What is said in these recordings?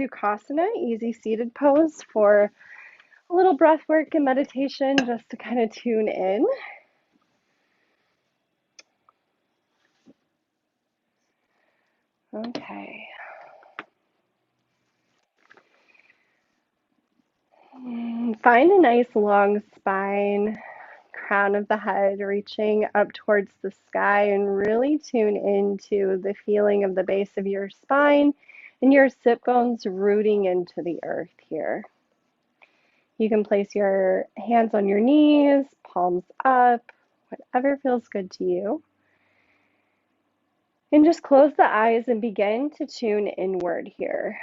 Sukhasana, easy seated pose for a little breath work and meditation just to kind of tune in. Okay. Find a nice long spine, crown of the head reaching up towards the sky, and really tune into the feeling of the base of your spine and your sit bones rooting into the earth here. You can place your hands on your knees, palms up, whatever feels good to you. And just close the eyes and begin to tune inward here.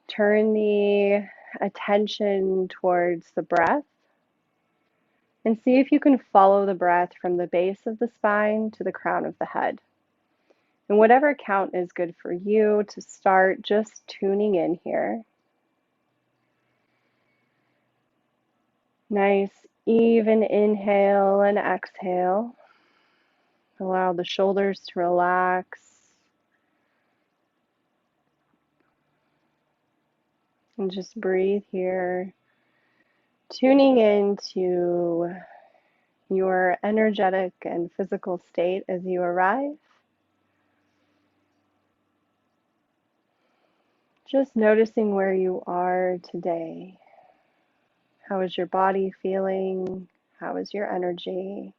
Turn the attention towards the breath and see if you can follow the breath from the base of the spine to the crown of the head. And whatever count is good for you to start just tuning in here. Nice, even inhale and exhale. Allow the shoulders to relax. And just breathe here, tuning into your energetic and physical state as you arrive. Just noticing where you are today. How is your body feeling? How is your energy?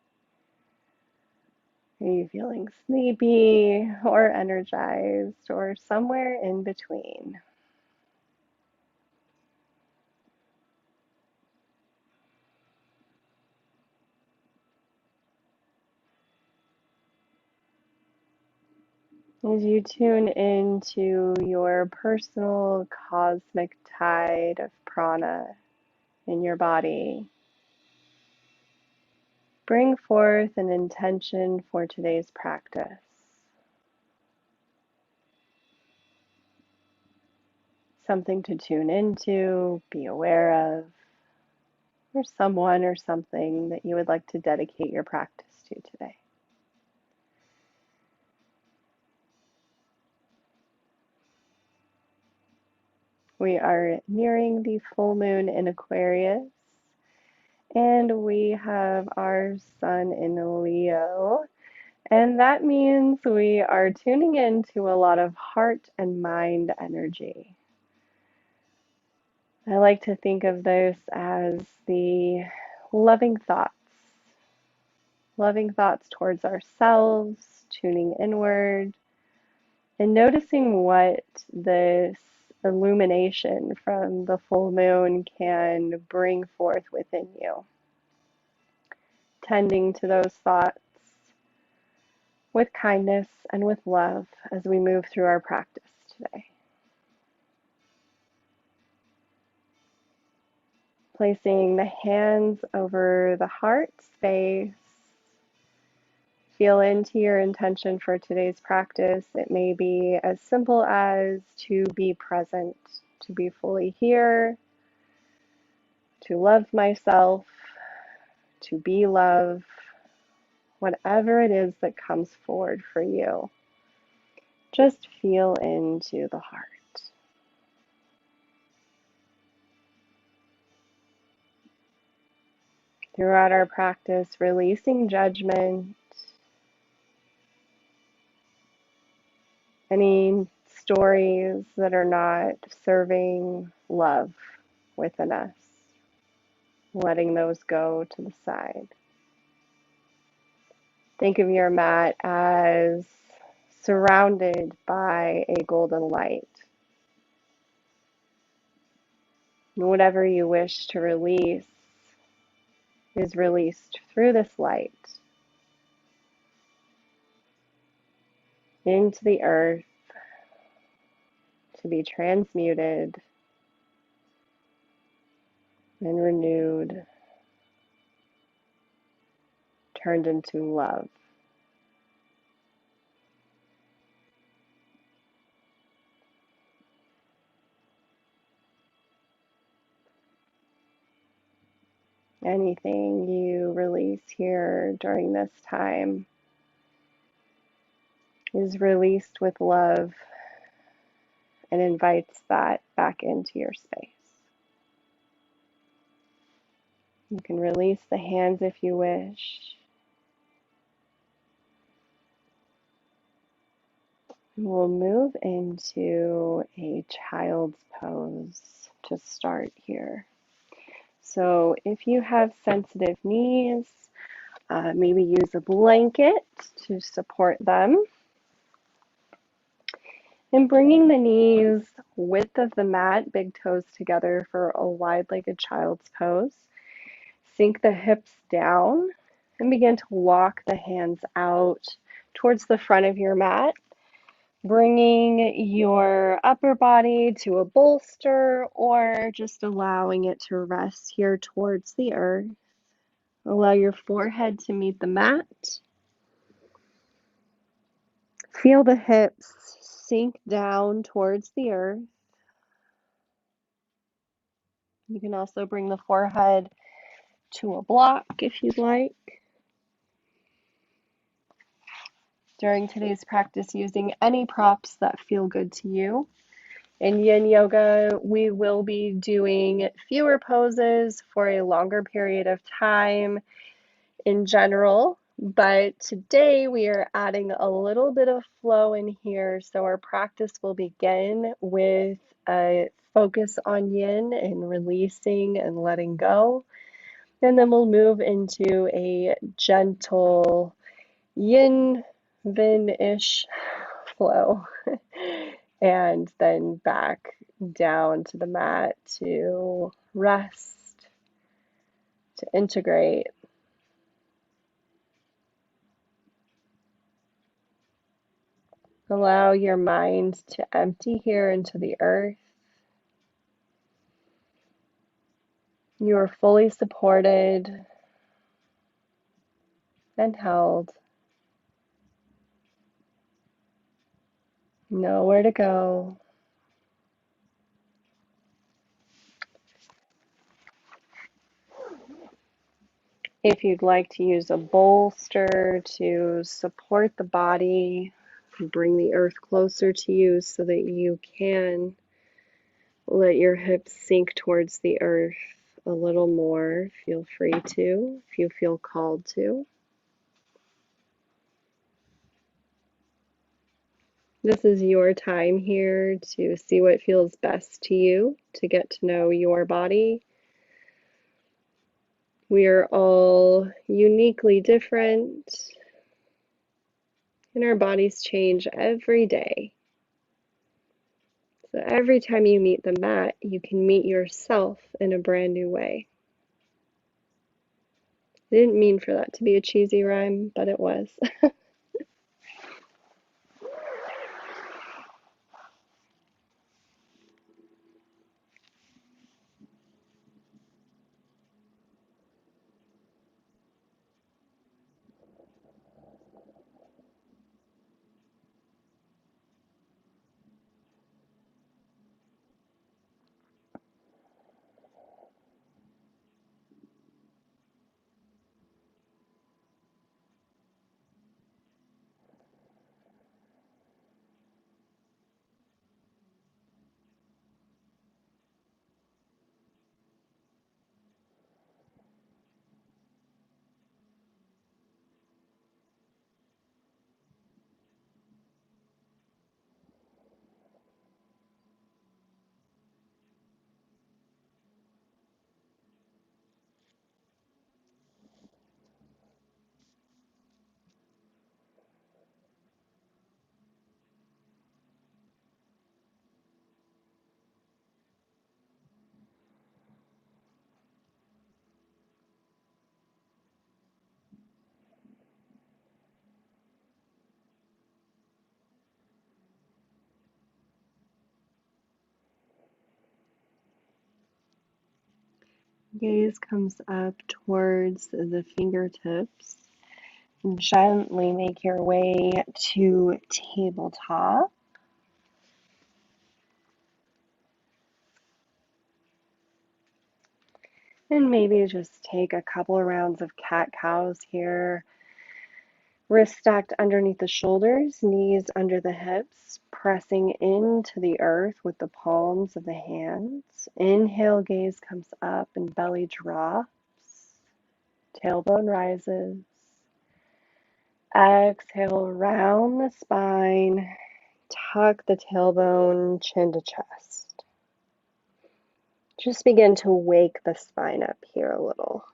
Are you feeling sleepy or energized or somewhere in between? As you tune into your personal cosmic tide of prana in your body, bring forth an intention for today's practice. Something to tune into, be aware of, or someone or something that you would like to dedicate your practice to today. We are nearing the full moon in Aquarius, and we have our sun in Leo, and that means we are tuning into a lot of heart and mind energy. I like to think of this as the loving thoughts towards ourselves, tuning inward, and noticing what this illumination from the full moon can bring forth within you. Tending to those thoughts with kindness and with love as we move through our practice today. Placing the hands over the heart space. Feel into your intention for today's practice. It may be as simple as to be present, to be fully here, to love myself, to be love, whatever it is that comes forward for you. Just feel into the heart. Throughout our practice, releasing judgment, any stories that are not serving love within us, letting those go to the side. Think of your mat as surrounded by a golden light. And whatever you wish to release is released through this light into the earth to be transmuted and renewed, turned into love. Anything you release here during this time is released with love and invites that back into your space. You can release the hands if you wish. We'll move into a child's pose to start here. So if you have sensitive knees, maybe use a blanket to support them. And bringing the knees width of the mat, big toes together for a wide-legged child's pose. Sink the hips down and begin to walk the hands out towards the front of your mat, bringing your upper body to a bolster or just allowing it to rest here towards the earth. Allow your forehead to meet the mat. Feel the hips sink down towards the earth. You can also bring the forehead to a block if you'd like. During today's practice, using any props that feel good to you. In Yin Yoga, we will be doing fewer poses for a longer period of time in general, but today we are adding a little bit of flow in here. So our practice will begin with a focus on Yin and releasing and letting go. And then we'll move into a gentle Yin-ish flow. And then back down to the mat to rest, to integrate. Allow your mind to empty here into the earth. You are fully supported and held. Nowhere to go. If you'd like to use a bolster to support the body, bring the earth closer to you so that you can let your hips sink towards the earth a little more. Feel free to, if you feel called to. This is your time here to see what feels best to you, to get to know your body. We are all uniquely different, and our bodies change every day. So every time you meet the mat, you can meet yourself in a brand new way. I didn't mean for that to be a cheesy rhyme, but it was. Gaze comes up towards the fingertips. Gently make your way to tabletop. And maybe just take a couple of rounds of cat-cows here. Wrists stacked underneath the shoulders, knees under the hips, pressing into the earth with the palms of the hands. Inhale, gaze comes up and belly drops. Tailbone rises. Exhale, round the spine. Tuck the tailbone, chin to chest. Just begin to wake the spine up here a little.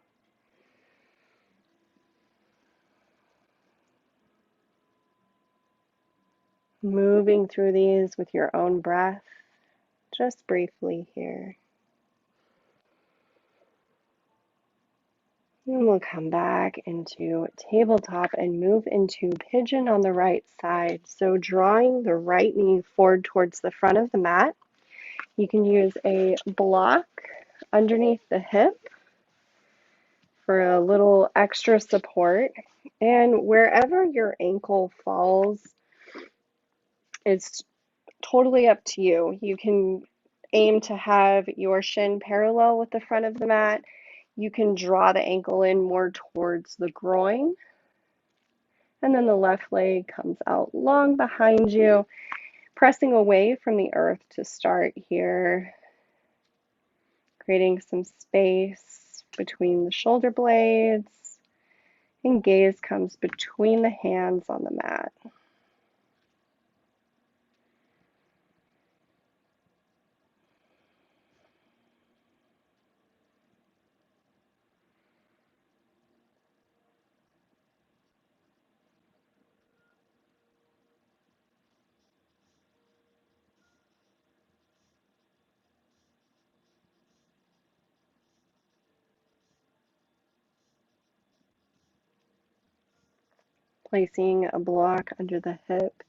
Moving through these with your own breath, just briefly here. And we'll come back into tabletop and move into pigeon on the right side. So drawing the right knee forward towards the front of the mat. You can use a block underneath the hip for a little extra support. And wherever your ankle falls, it's totally up to you. You can aim to have your shin parallel with the front of the mat. You can draw the ankle in more towards the groin. And then the left leg comes out long behind you, pressing away from the earth to start here, creating some space between the shoulder blades. And gaze comes between the hands on the mat. Placing a block under the hip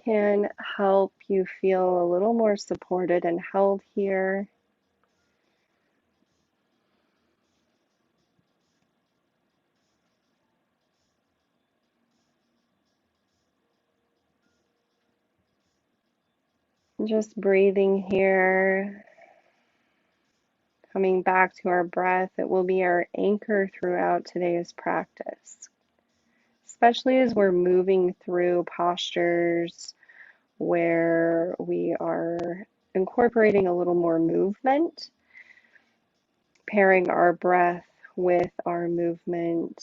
can help you feel a little more supported and held here. Just breathing here, coming back to our breath. It will be our anchor throughout today's practice, especially as we're moving through postures where we are incorporating a little more movement. Pairing our breath with our movement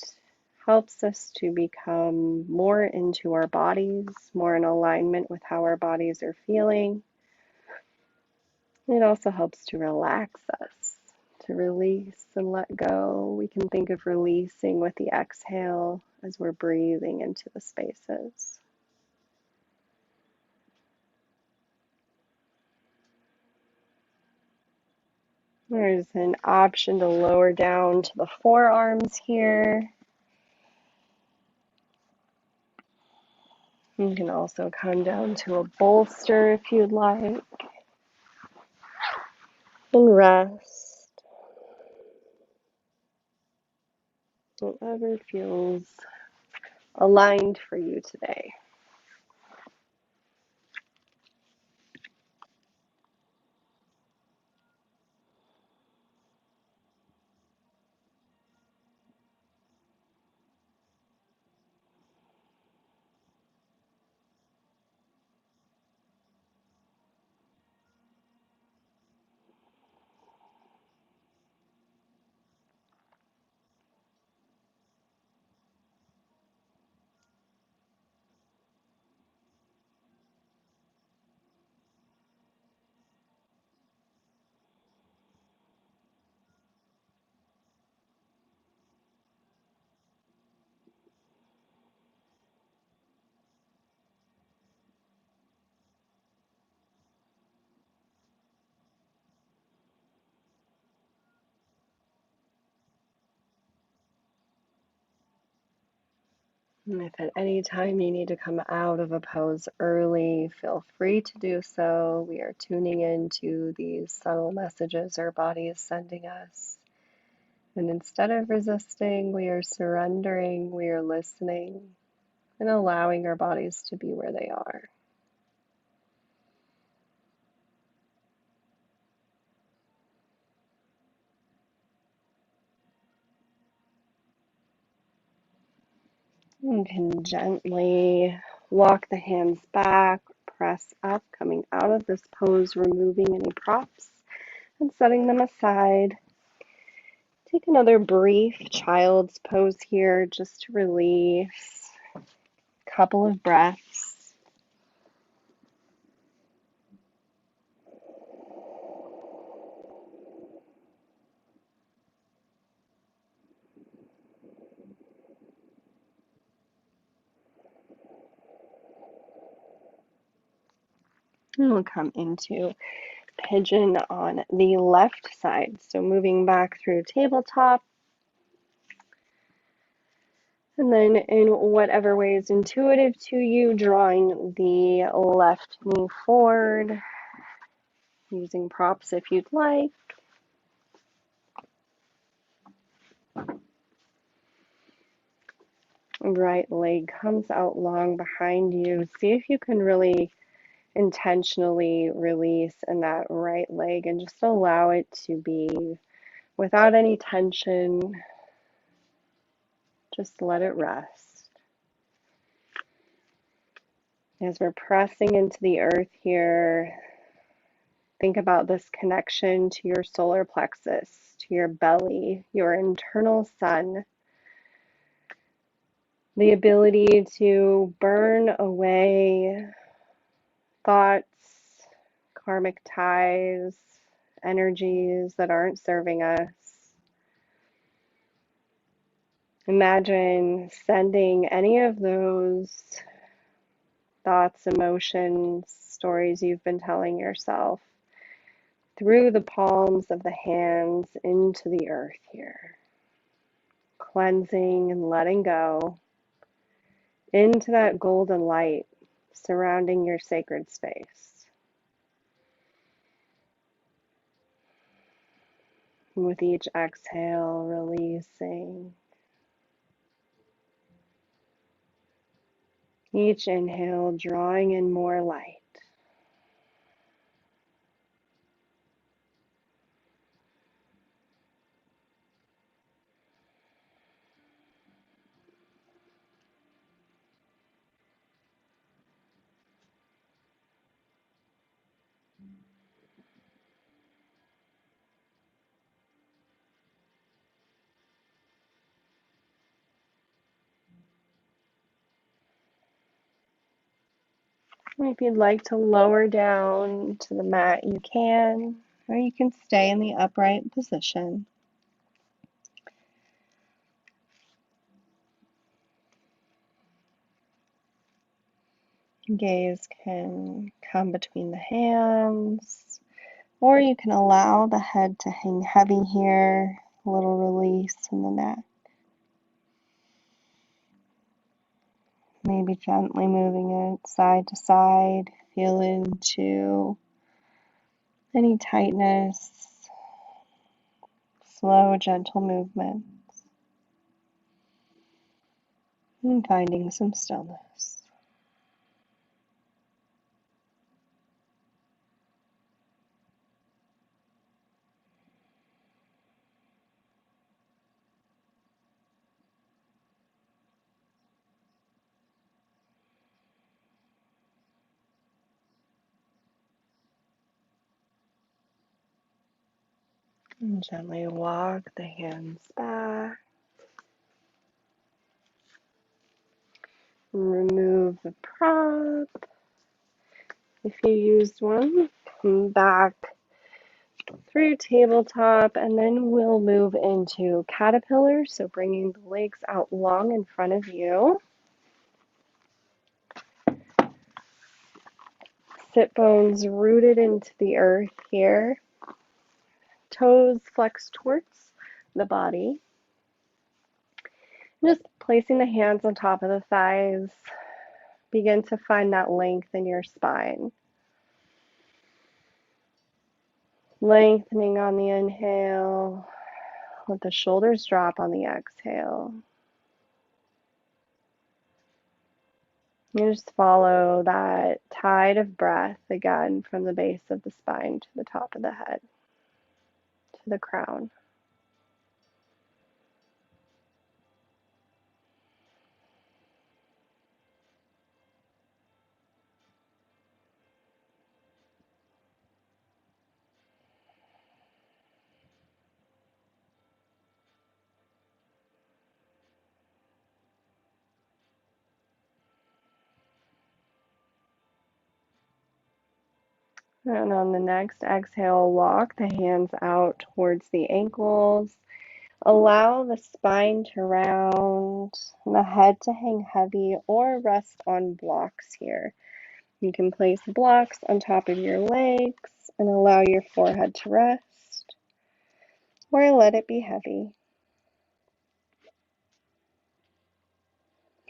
helps us to become more into our bodies, more in alignment with how our bodies are feeling. It also helps to relax us, to release and let go. We can think of releasing with the exhale as we're breathing into the spaces. There's an option to lower down to the forearms here. You can also come down to a bolster if you'd like. And rest. Whatever feels aligned for you today. And if at any time you need to come out of a pose early, feel free to do so. We are tuning into these subtle messages our body is sending us. And instead of resisting, we are surrendering, we are listening, and allowing our bodies to be where they are. You can gently walk the hands back, press up, coming out of this pose, removing any props and setting them aside. Take another brief child's pose here just to release. Couple of breaths. And we'll come into pigeon on the left side. So moving back through tabletop. And then in whatever way is intuitive to you, drawing the left knee forward, using props if you'd like. Right leg comes out long behind you. See if you can really intentionally release in that right leg and just allow it to be without any tension. Just let it rest. As we're pressing into the earth here, think about this connection to your solar plexus, to your belly, your internal sun, the ability to burn away thoughts, karmic ties, energies that aren't serving us. Imagine sending any of those thoughts, emotions, stories you've been telling yourself through the palms of the hands into the earth here, cleansing and letting go into that golden light surrounding your sacred space. And with each exhale, releasing. Each inhale, drawing in more light. If you'd like to lower down to the mat, you can, or you can stay in the upright position. Gaze can come between the hands, or you can allow the head to hang heavy here, a little release in the neck. Maybe gently moving it side to side, feel into any tightness, slow, gentle movement, and finding some stillness. And gently walk the hands back. Remove the prop. If you used one, come back through tabletop, and then we'll move into caterpillar. So bringing the legs out long in front of you. Sit bones rooted into the earth here. Toes flexed towards the body. Just placing the hands on top of the thighs. Begin to find that length in your spine. Lengthening on the inhale. Let the shoulders drop on the exhale. You just follow that tide of breath again from the base of the spine to the top of the head, to the crown. And on the next exhale, walk the hands out towards the ankles. Allow the spine to round and the head to hang heavy or rest on blocks here. You can place blocks on top of your legs and allow your forehead to rest, or let it be heavy.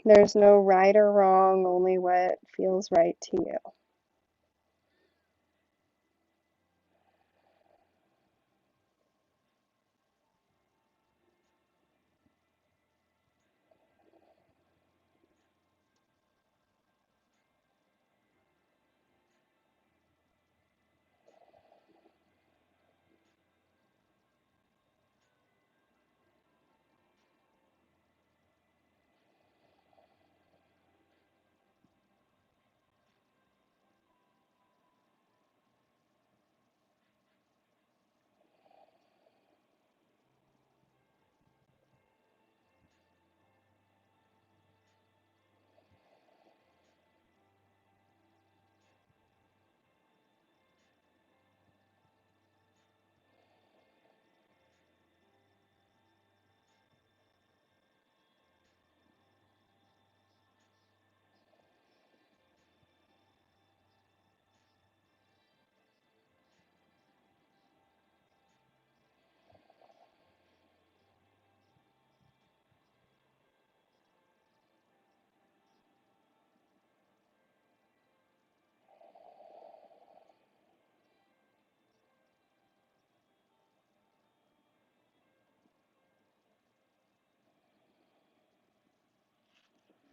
There's no right or wrong, only what feels right to you.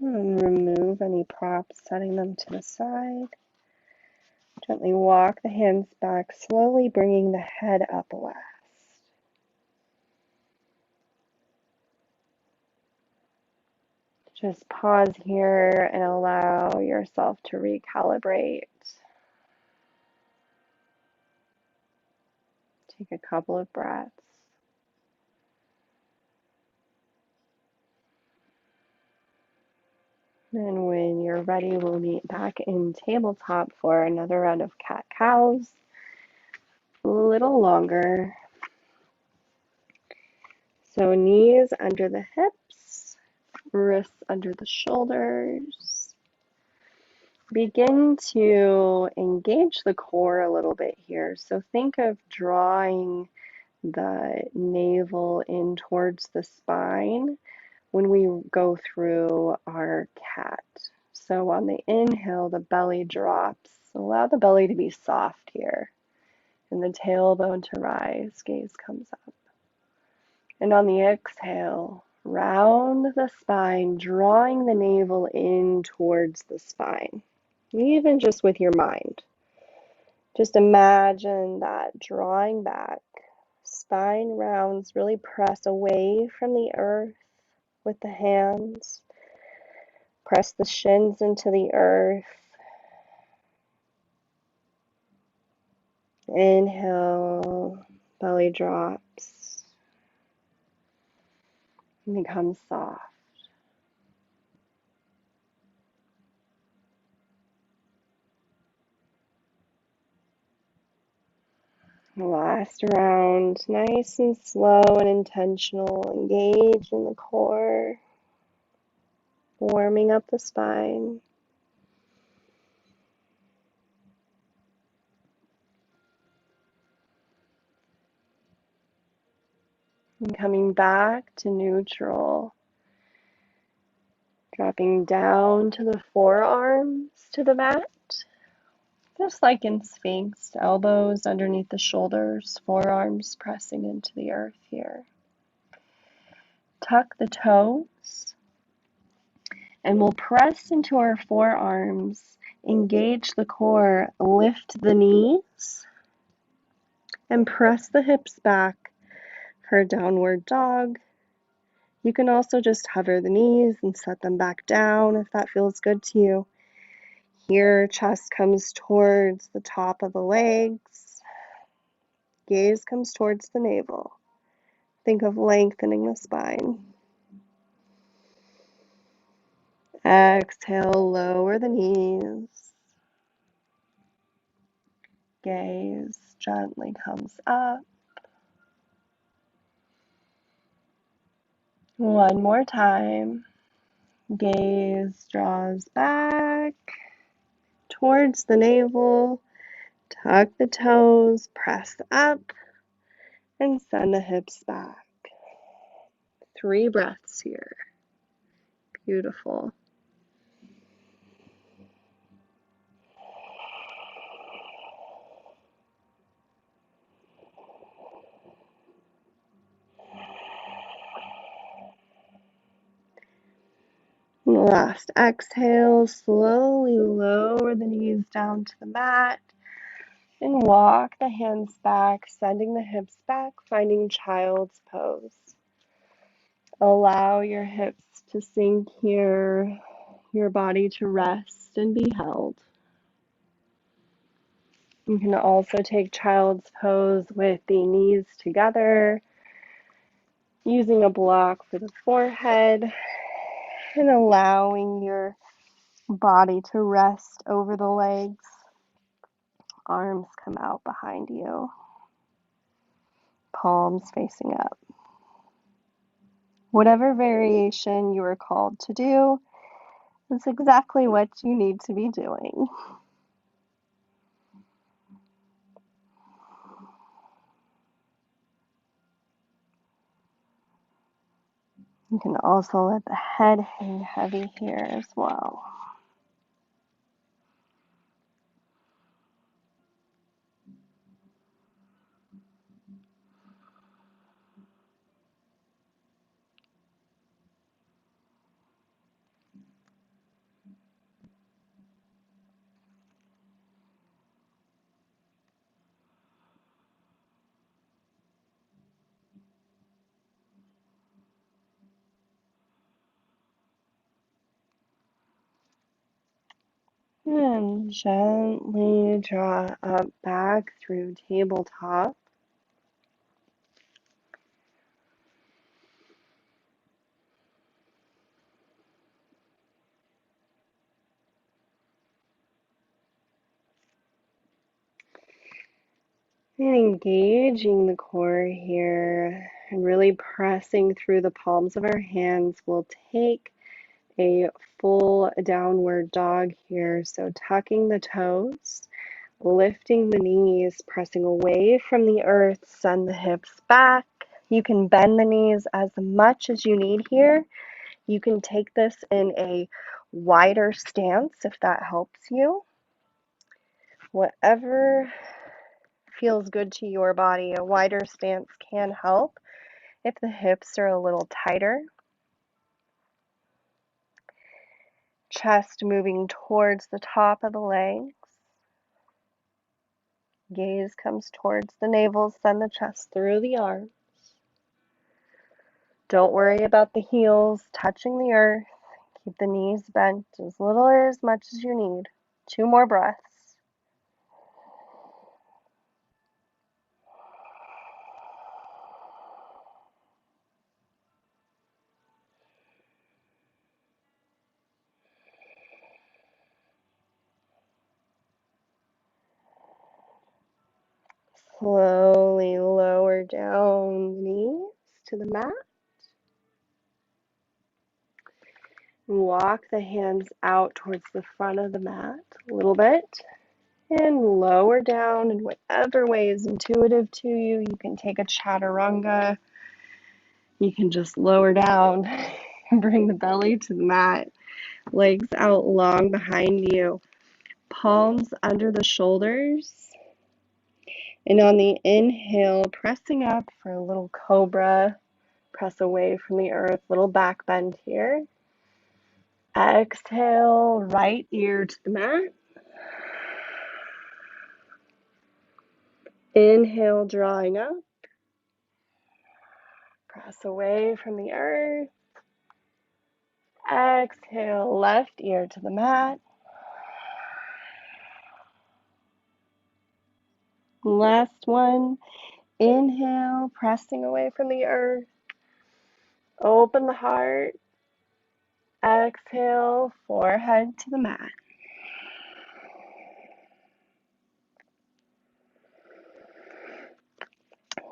And remove any props, setting them to the side. Gently walk the hands back, slowly bringing the head up last. Just pause here and allow yourself to recalibrate. Take a couple of breaths. And when you're ready, we'll meet back in tabletop for another round of cat-cows. A little longer. So knees under the hips, wrists under the shoulders. Begin to engage the core a little bit here. So think of drawing the navel in towards the spine when we go through our cat. So on the inhale, the belly drops. Allow the belly to be soft here and the tailbone to rise, gaze comes up. And on the exhale, round the spine, drawing the navel in towards the spine, even just with your mind. Just imagine that drawing back, spine rounds, really press away from the earth with the hands. Press the shins into the earth. Inhale, belly drops and becomes soft. Last round, nice and slow and intentional. Engage in the core, warming up the spine. And coming back to neutral, dropping down to the forearms to the mat. Just like in Sphinx, elbows underneath the shoulders, forearms pressing into the earth here. Tuck the toes, and we'll press into our forearms, engage the core, lift the knees, and press the hips back for a downward dog. You can also just hover the knees and set them back down if that feels good to you. Here, chest comes towards the top of the legs. Gaze comes towards the navel. Think of lengthening the spine. Exhale, lower the knees. Gaze gently comes up. One more time. Gaze draws back towards the navel. Tuck the toes, press up, and send the hips back. 3 breaths here. Beautiful. Last exhale, slowly lower the knees down to the mat and walk the hands back, sending the hips back, finding child's pose. Allow your hips to sink here, your body to rest and be held. You can also take child's pose with the knees together, using a block for the forehead and allowing your body to rest over the legs. Arms come out behind you, palms facing up. Whatever variation you are called to do is exactly what you need to be doing. You can also let the head hang heavy here as well. And gently draw up back through tabletop. And engaging the core here and really pressing through the palms of our hands. We'll take a full downward dog here. So tucking the toes, lifting the knees, pressing away from the earth, send the hips back. You can bend the knees as much as you need here. You can take this in a wider stance if that helps you. Whatever feels good to your body, a wider stance can help if the hips are a little tighter. Chest moving towards the top of the legs. Gaze comes towards the navel, send the chest through the arms. Don't worry about the heels touching the earth. Keep the knees bent as little or as much as you need. 2 more breaths. Slowly lower down the knees to the mat. Walk the hands out towards the front of the mat a little bit and lower down in whatever way is intuitive to you. You can take a chaturanga. You can just lower down and bring the belly to the mat. Legs out long behind you. Palms under the shoulders. And on the inhale, pressing up for a little cobra. Press away from the earth, little back bend here. Exhale, right ear to the mat. Inhale, drawing up. Press away from the earth. Exhale, left ear to the mat. Last one. Inhale, pressing away from the earth. Open the heart. Exhale, forehead to the mat.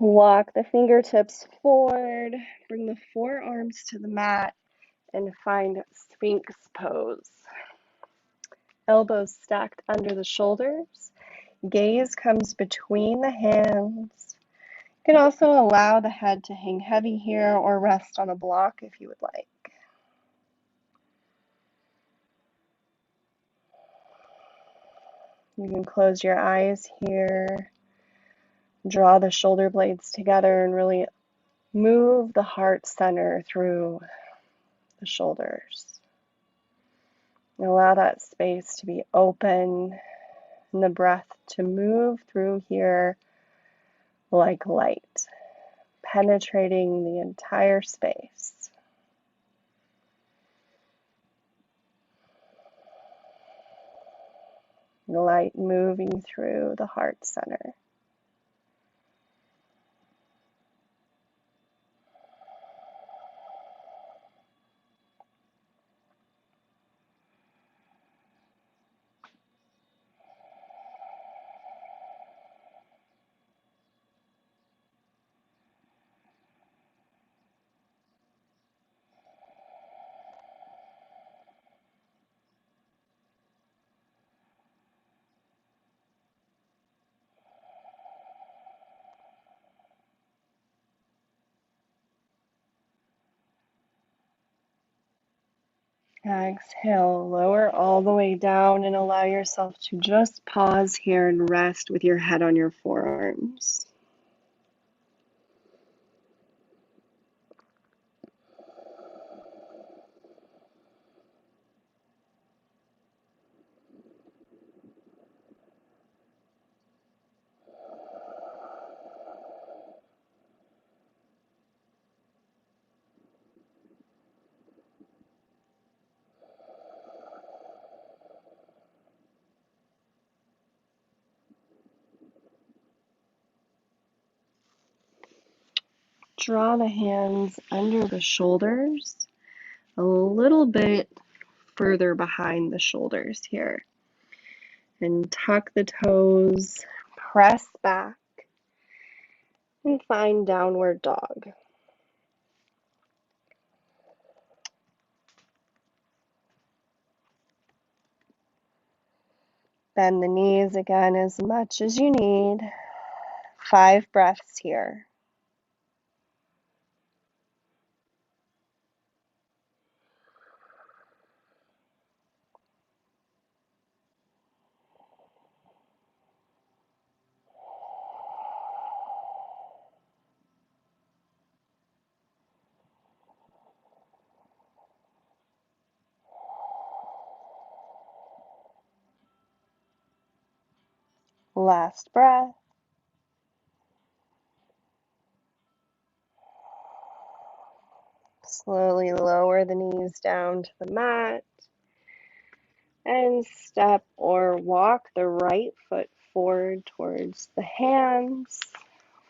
Walk the fingertips forward, bring the forearms to the mat, and find Sphinx pose. Elbows stacked under the shoulders. Gaze comes between the hands. You can also allow the head to hang heavy here or rest on a block if you would like. You can close your eyes here. Draw the shoulder blades together and really move the heart center through the shoulders. And allow that space to be open and the breath to move through here like light, penetrating the entire space. The light moving through the heart center. Exhale, lower all the way down and allow yourself to just pause here and rest with your head on your forearms. Draw the hands under the shoulders, a little bit further behind the shoulders here. And tuck the toes, press back, and find downward dog. Bend the knees again as much as you need. 5 breaths here. Last breath. Slowly lower the knees down to the mat and step or walk the right foot forward towards the hands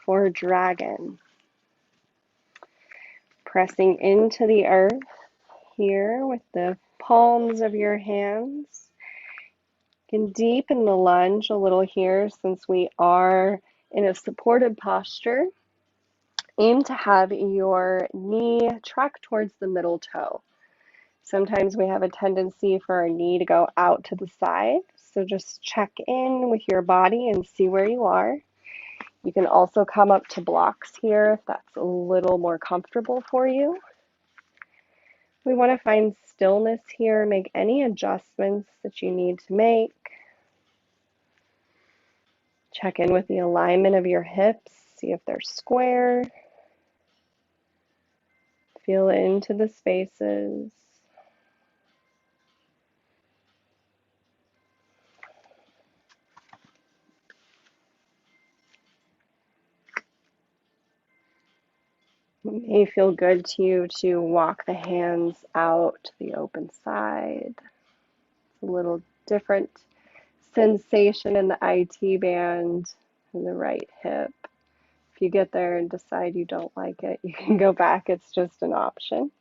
for dragon. Pressing into the earth here with the palms of your hands. You can deepen the lunge a little here since we are in a supported posture. Aim to have your knee track towards the middle toe. Sometimes we have a tendency for our knee to go out to the side, so just check in with your body and see where you are. You can also come up to blocks here if that's a little more comfortable for you. We want to find stillness here, make any adjustments that you need to make. Check in with the alignment of your hips, see if they're square. Feel into the spaces. It may feel good to you to walk the hands out to the open side. It's a little different sensation in the IT band and the right hip. If you get there and decide you don't like it, you can go back. It's just an option.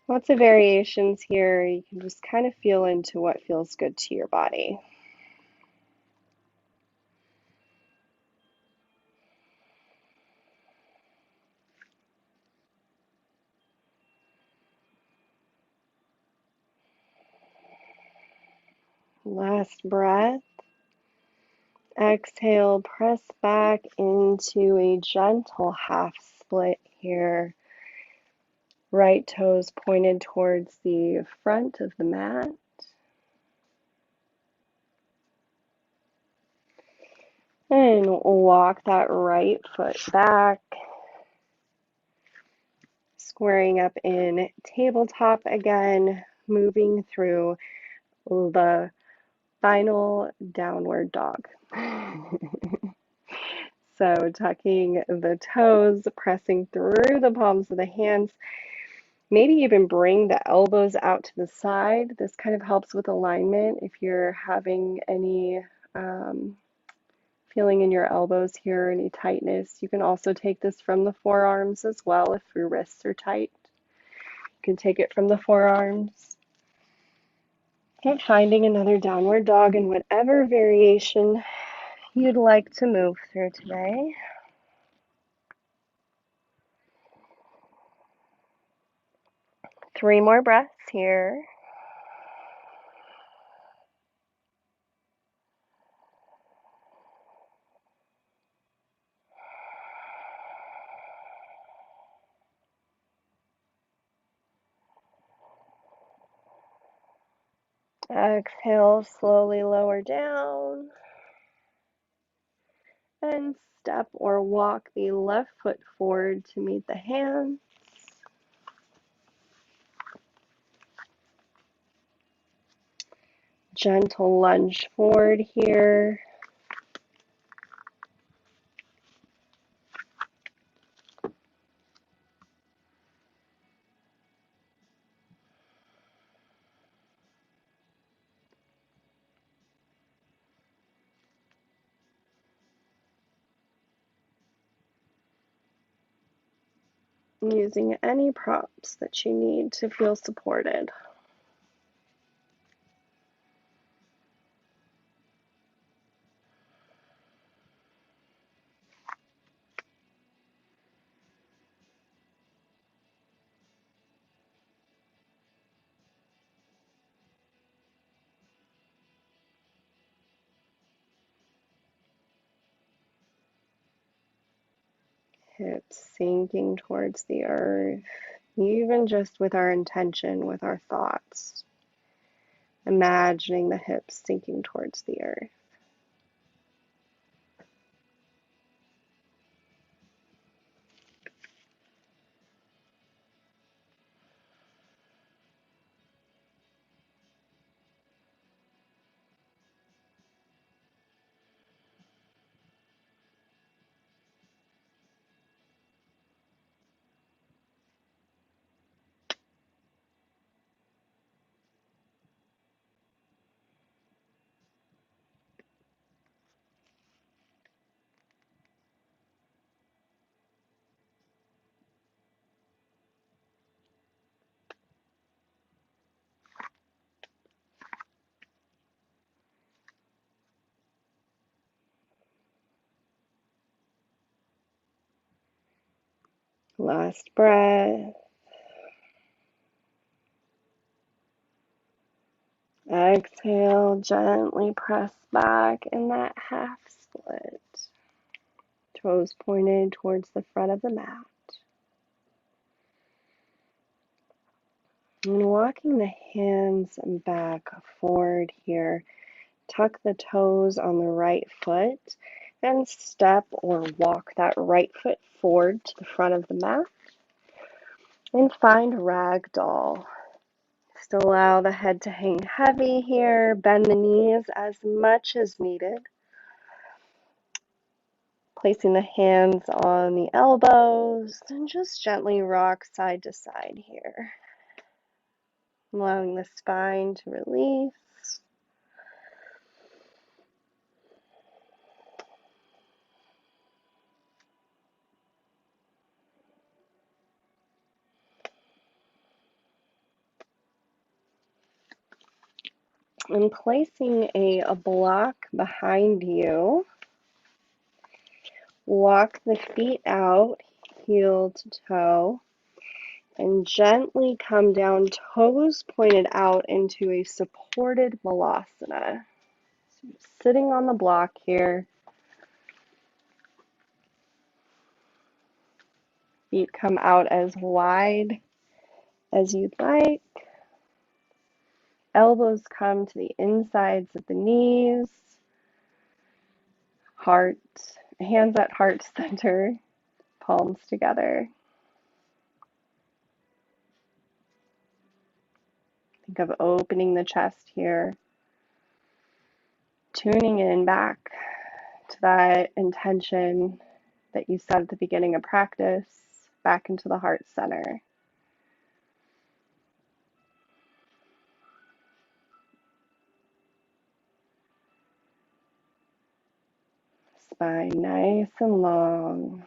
Lots of variations here. You can just kind of feel into what feels good to your body. Last breath. Exhale, press back into a gentle half split here. Right toes pointed towards the front of the mat. And walk that right foot back, squaring up in tabletop again, moving through the final downward dog. So tucking the toes, pressing through the palms of the hands, maybe even bring the elbows out to the side. This kind of helps with alignment if you're having any feeling in your elbows here, any tightness. You can also take this from the forearms as well if your wrists are tight. You can take it from the forearms. And finding another downward dog in whatever variation you'd like to move through today. Three more breaths here. Exhale, slowly lower down. And step or walk the left foot forward to meet the hands. Gentle lunge forward here. Using any props that you need to feel supported. Hips sinking towards the earth, even just with our intention, with our thoughts. Imagining the hips sinking towards the earth. Last breath. Exhale, gently press back in that half split. Toes pointed towards the front of the mat. And walking the hands back forward here. Tuck the toes on the right foot and step or walk that right foot forward to the front of the mat. And find ragdoll. Just allow the head to hang heavy here. Bend the knees as much as needed. Placing the hands on the elbows and just gently rock side to side here. Allowing the spine to release. And placing a block behind you, walk the feet out, heel to toe. And gently come down, toes pointed out into a supported malasana. So sitting on the block here. Feet come out as wide as you'd like. Elbows come to the insides of the knees. Heart, hands at heart center, palms together. Think of opening the chest here, tuning in back to that intention that you set at the beginning of practice, back into the heart center. Spine nice and long,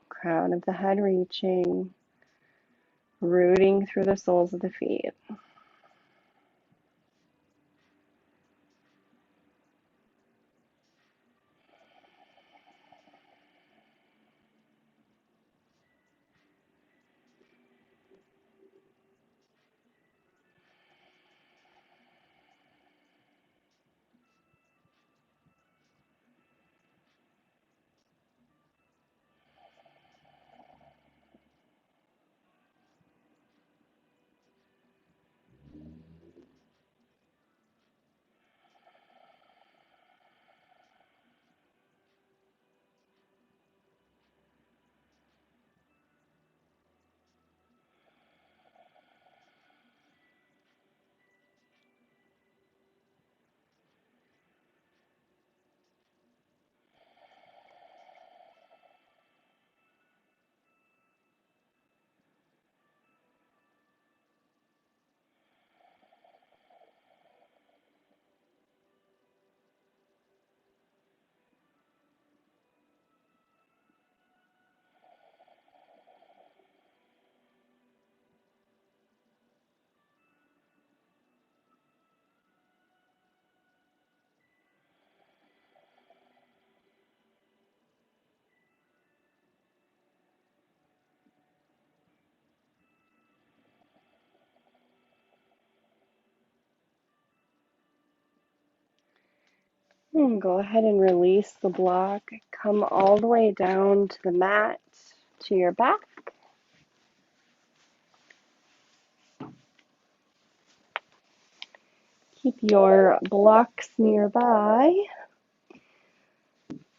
crown of the head reaching, rooting through the soles of the feet. And go ahead and release the block. Come all the way down to the mat, to your back. Keep your blocks nearby.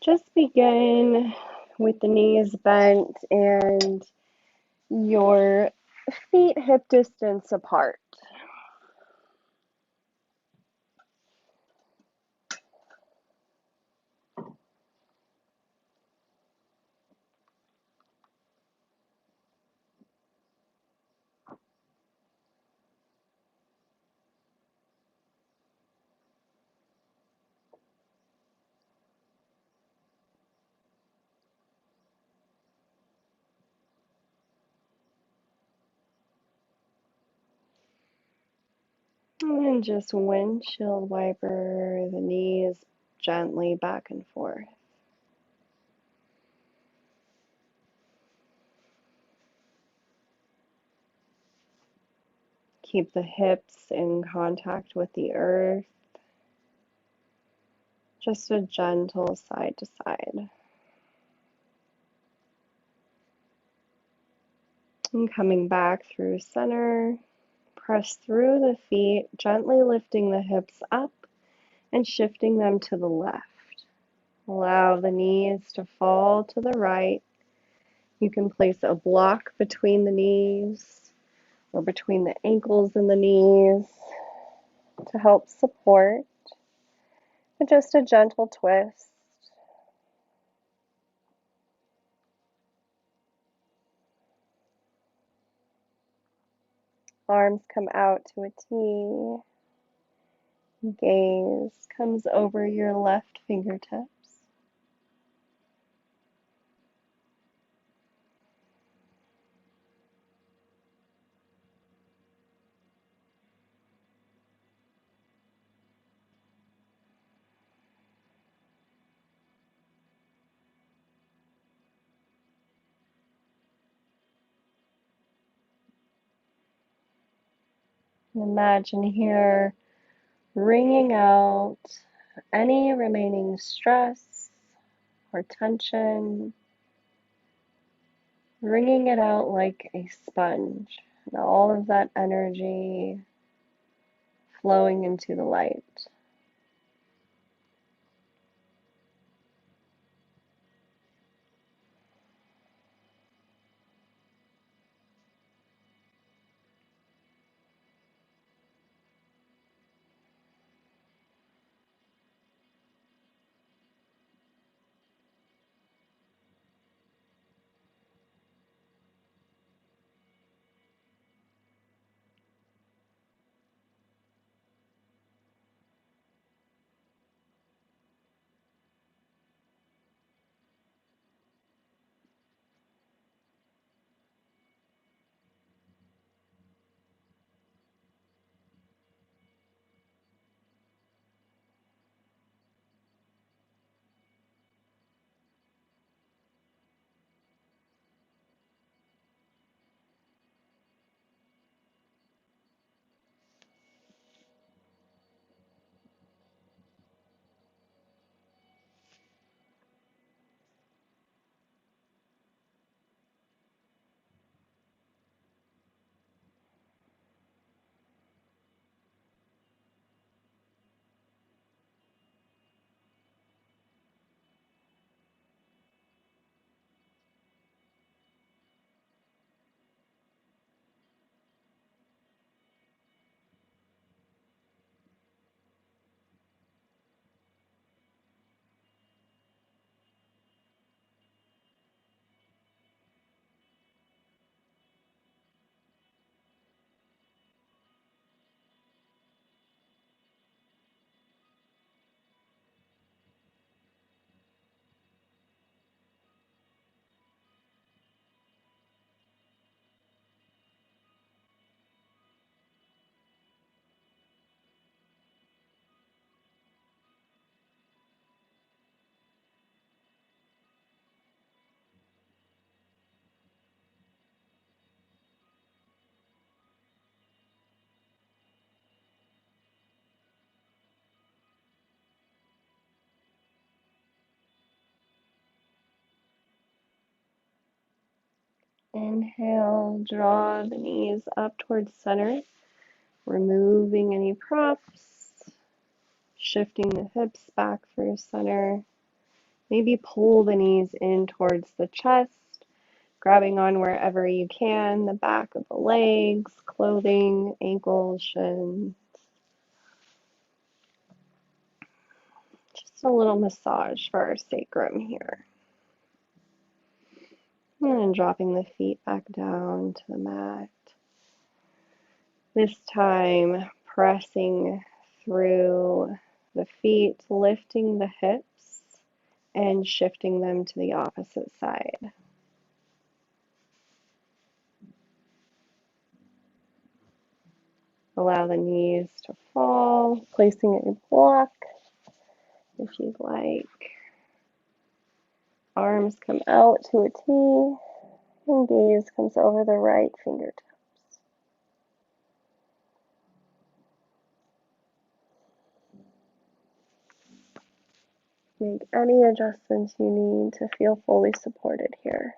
Just begin with the knees bent and your feet hip distance apart. And just windshield wiper the knees gently back and forth. Keep the hips in contact with the earth. Just a gentle side to side. And coming back through center, press through the feet, gently lifting the hips up and shifting them to the left. Allow the knees to fall to the right. You can place a block between the knees or between the ankles and the knees to help support. And just a gentle twist. Arms come out to a T. Gaze comes over your left fingertips. Imagine here wringing out any remaining stress or tension, wringing it out like a sponge, and all of that energy flowing into the light. Inhale, draw the knees up towards center, removing any props, shifting the hips back through center. Maybe pull the knees in towards the chest, grabbing on wherever you can, the back of the legs, clothing, ankles, shins. Just a little massage for our sacrum here. And then dropping the feet back down to the mat. This time, pressing through the feet, lifting the hips, and shifting them to the opposite side. Allow the knees to fall, placing a block if you'd like. Arms come out to a T, and gaze comes over the right fingertips. Make any adjustments you need to feel fully supported here.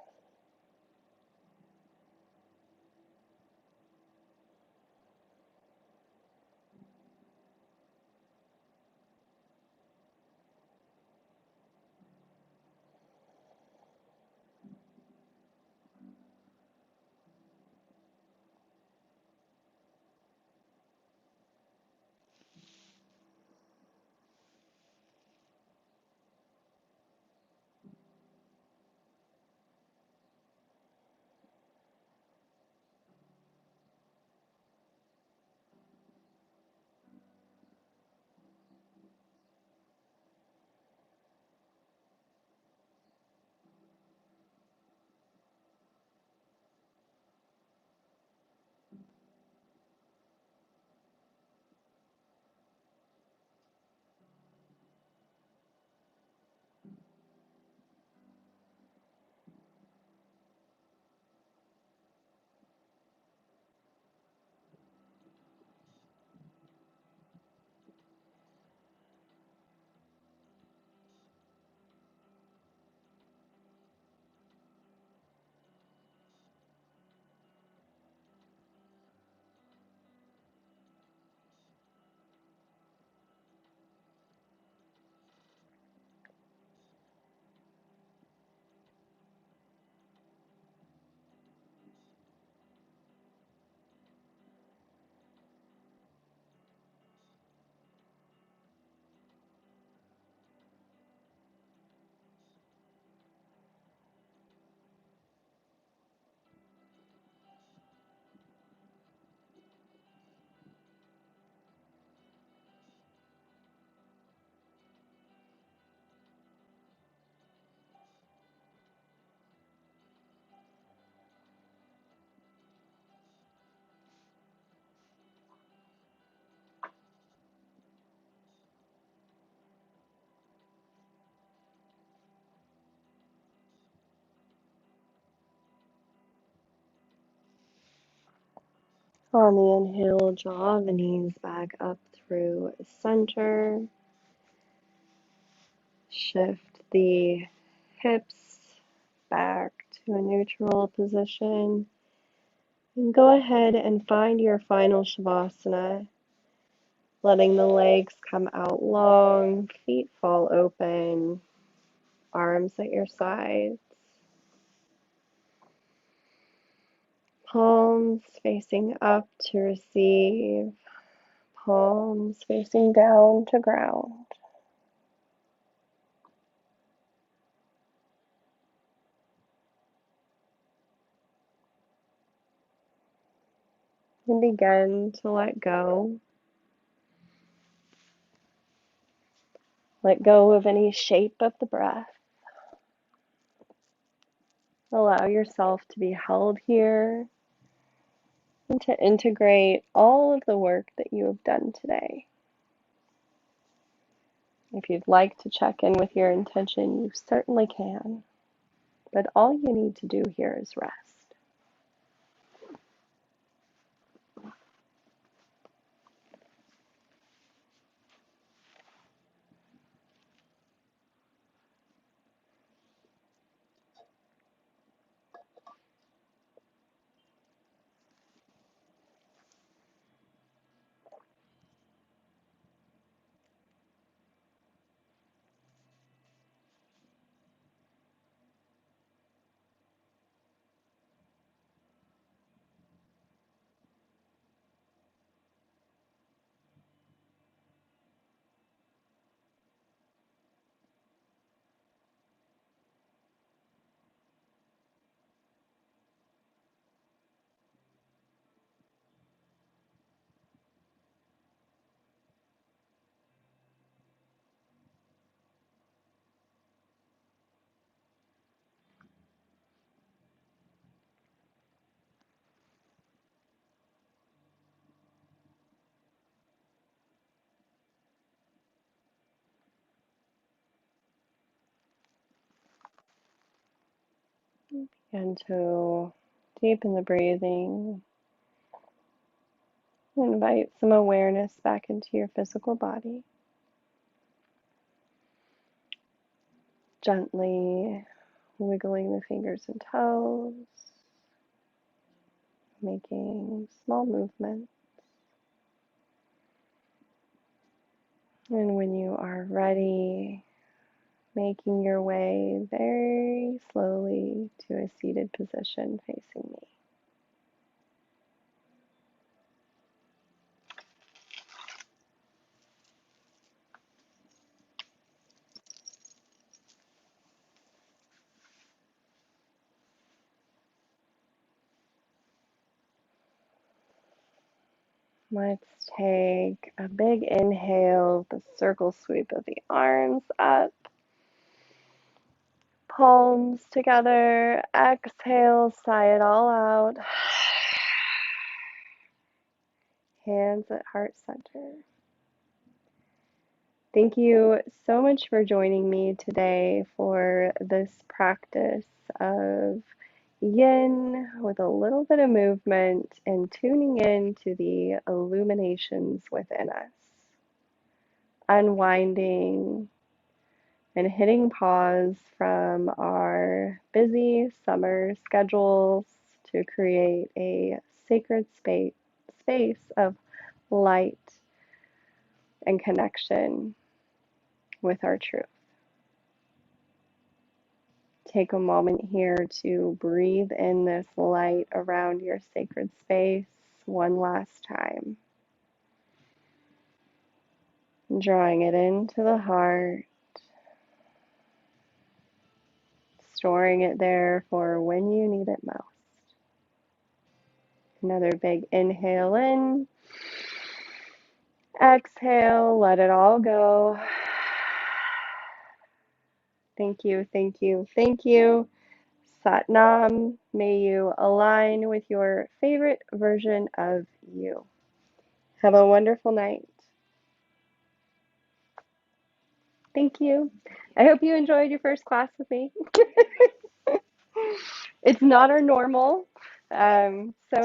On the inhale, draw the knees back up through center. Shift the hips back to a neutral position. And go ahead and find your final Shavasana, letting the legs come out long, feet fall open, arms at your sides, palms facing up to receive, palms facing down to ground. And begin to let go. Let go of any shape of the breath. Allow yourself to be held here and to integrate all of the work that you have done today. If you'd like to check in with your intention, you certainly can, but all you need to do here is rest. And to deepen the breathing, invite some awareness back into your physical body. Gently wiggling the fingers and toes, making small movements. And when you are ready, making your way very slowly to a seated position facing me. Let's take a big inhale, the circle sweep of the arms up, palms together. Exhale, sigh it all out. Hands at heart center. Thank you so much for joining me today for this practice of yin with a little bit of movement and tuning in to the illuminations within us, unwinding and hitting pause from our busy summer schedules to create a sacred space of light and connection with our truth. Take a moment here to breathe in this light around your sacred space one last time. Drawing it into the heart, storing it there for when you need it most. Another big inhale in. Exhale, let it all go. Thank you, thank you, thank you. Sat Nam, may you align with your favorite version of you. Have a wonderful night. Thank you. I hope you enjoyed your first class with me. It's not our normal, so